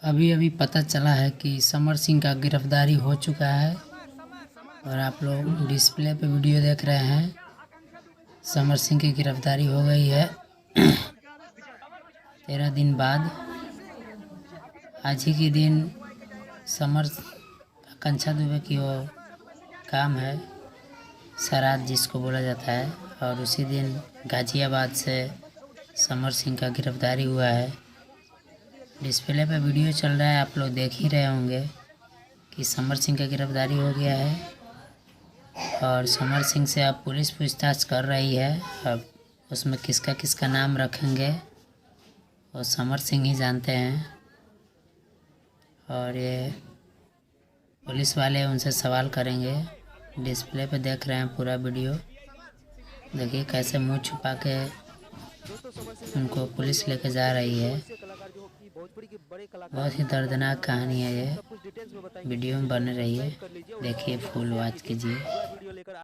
अभी अभी पता चला है कि समर सिंह का गिरफ्तारी हो चुका है और आप लोग डिस्प्ले पे वीडियो देख रहे हैं। समर सिंह की गिरफ्तारी हो गई है 13 दिन बाद। आज ही के दिन समर आकांक्षा दुबे की वो काम है, सराद जिसको बोला जाता है, और उसी दिन गाजियाबाद से समर सिंह का गिरफ्तारी हुआ है। डिस्प्ले पे वीडियो चल रहा है, आप लोग देख ही रहे होंगे कि समर सिंह का गिरफ्तारी हो गया है और समर सिंह से अब पुलिस पूछताछ कर रही है। अब उसमें किसका किसका नाम रखेंगे वो समर सिंह ही जानते हैं, और ये पुलिस वाले उनसे सवाल करेंगे। डिस्प्ले पे देख रहे हैं पूरा वीडियो, देखिए कैसे मुंह छुपा के उनको पुलिस लेके जा रही है। बहुत ही दर्दनाक कहानी है ये, वीडियो में बने रहिए, देखिए फुल वॉच कीजिए।